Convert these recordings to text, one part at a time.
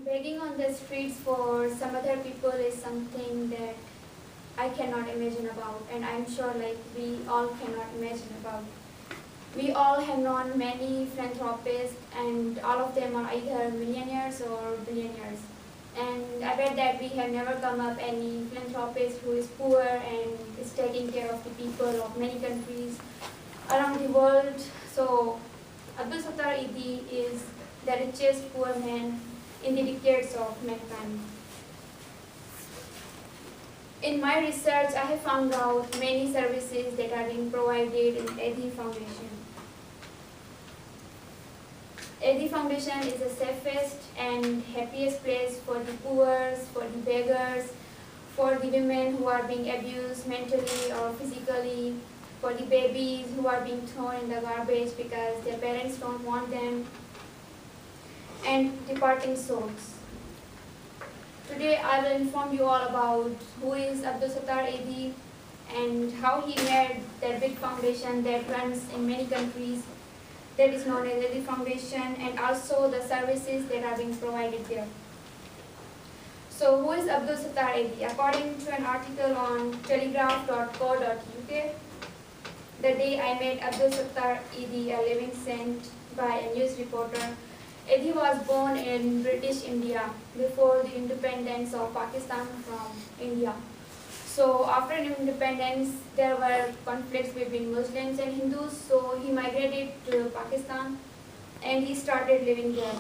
Begging on the streets for some other people is something that I cannot imagine about, and I'm sure we all cannot imagine about. We all have known many philanthropists, and all of them are either millionaires or billionaires. And I bet that we have never come up any philanthropist who is poor and is taking care of the people of many countries around the world. So Abdul Sattar Idi is the richest poor man in the decades of mankind. In my research, I have found out many services that are being provided in Edi Foundation. Edi Foundation is the safest and happiest place for the poor, for the beggars, for the women who are being abused mentally or physically, for the babies who are being thrown in the garbage because their parents don't want them, and departing souls. Today I will inform you all about who is Abdul Sattar Edi and how he made that big foundation that runs in many countries that is known as Edi Foundation, and also the services that are being provided there. So who is Abdul Sattar Edi? According to an article on telegraph.co.uk, the day I met Abdul Sattar Edi, a living saint, by a news reporter, Edi was born in British India before the independence of Pakistan from India. So after independence, there were conflicts between Muslims and Hindus, so he migrated to Pakistan and he started living there.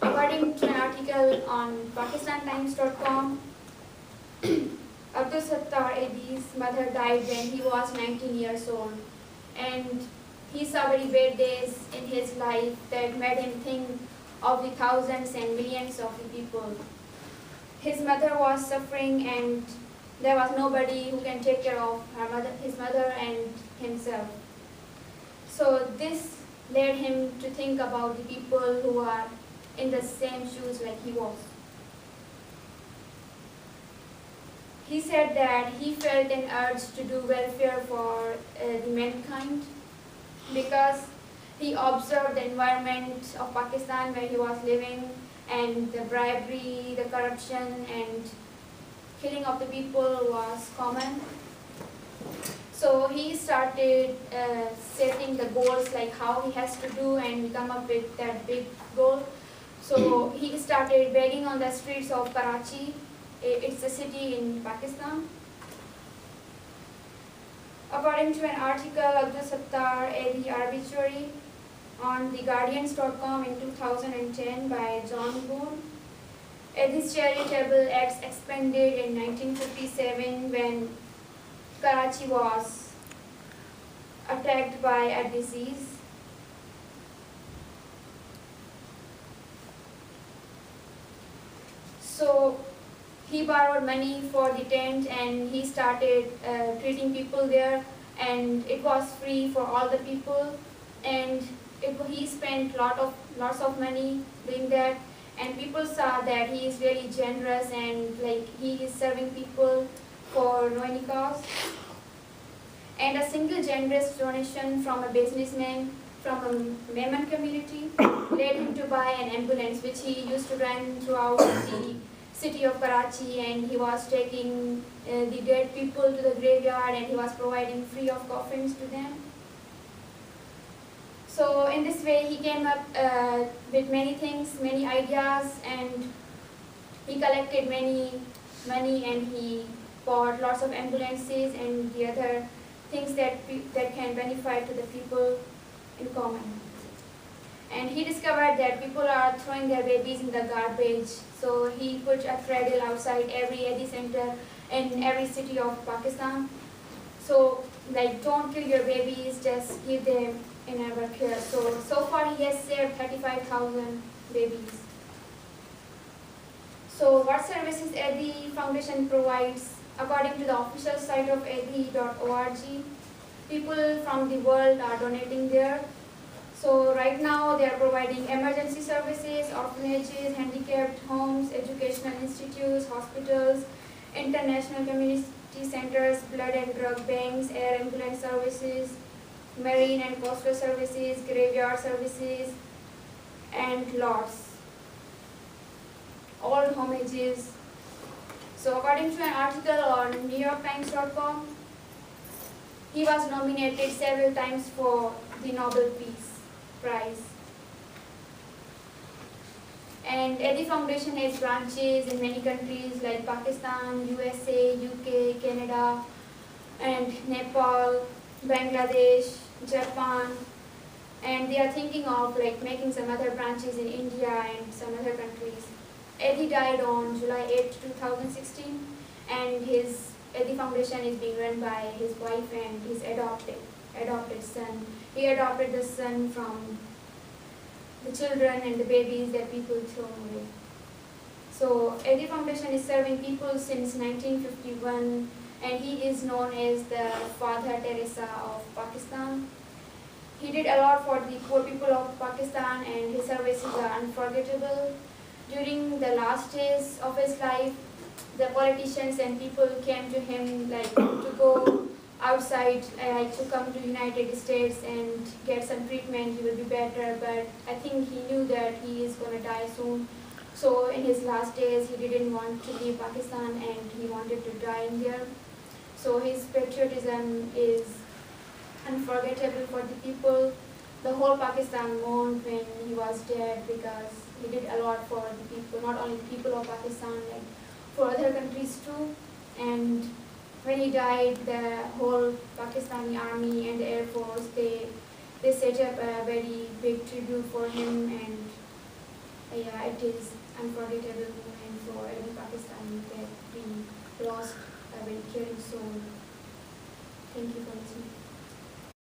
According to an article on PakistanTimes.com, Abdul Sattar Edi's mother died when he was 19 years old, and he saw very bad days in his life that made him think of the thousands and millions of the people. His mother was suffering and there was nobody who can take care of his mother and himself. So this led him to think about the people who are in the same shoes like he was. He said that he felt an urge to do welfare for the mankind because he observed the environment of Pakistan where he was living, and the bribery, the corruption and killing of the people was common. So he started setting the goals like how he has to do, and we come up with that big goal. So he started begging on the streets of Karachi. It's a city in Pakistan. According to an article, Abdul Sattar Edi Arbitrary on theguardians.com in 2010 by John Boone, Edi's charitable acts expanded in 1957 when Karachi was attacked by a disease. So he borrowed money for the tent and he started treating people there, and it was free for all the people, and he spent lots of money doing that, and people saw that he is really generous and he is serving people for no any cost. And a single generous donation from a businessman from a Memon community led him to buy an ambulance which he used to run throughout the city of Karachi, and he was taking the dead people to the graveyard and he was providing free of coffins to them. So in this way he came up with many things, many ideas, and he collected many money and he bought lots of ambulances and the other things that can benefit to the people in common. And he discovered that people are throwing their babies in the garbage, so he put a cradle outside every Edi center in every city of Pakistan. So don't kill your babies, just give them in our care. So far he has saved 35,000 babies. So what services Edi Foundation provides? According to the official site of edi.org, people from the world are donating there. So right now they are providing emergency services, orphanages, handicapped homes, educational institutes, hospitals, international community centers, blood and drug banks, air ambulance services, marine and coastal services, graveyard services, and lots. old homages. So according to an article on NewYorkTimes.com, he was nominated several times for the Nobel Peace Prize. And Eddie Foundation has branches in many countries like Pakistan, USA, UK, Canada, and Nepal, Bangladesh, Japan, and they are thinking of making some other branches in India and some other countries. Eddie died on July 8, 2016, and his Eddie Foundation is being run by his wife and his adopted son. He adopted the son from the children and the babies that people throw away. So Eddie Foundation is serving people since 1951, and he is known as the Father Teresa of Pakistan. He did a lot for the poor people of Pakistan, and his services are unforgettable. During the last days of his life, the politicians and people came to him to go outside, to come to United States and get some treatment, he will be better, but I think he knew that he is going to die soon. So in his last days, he didn't want to leave Pakistan and he wanted to die in there. So his patriotism is unforgettable for the people. The whole Pakistan mourned when he was dead because he did a lot for the people, not only the people of Pakistan, for other countries too. And when he died, the whole Pakistani army and the Air Force, they set up a very big tribute for him, and yeah, it is unforgettable moment for every Pakistani that we lost a very caring soul. Thank you for listening.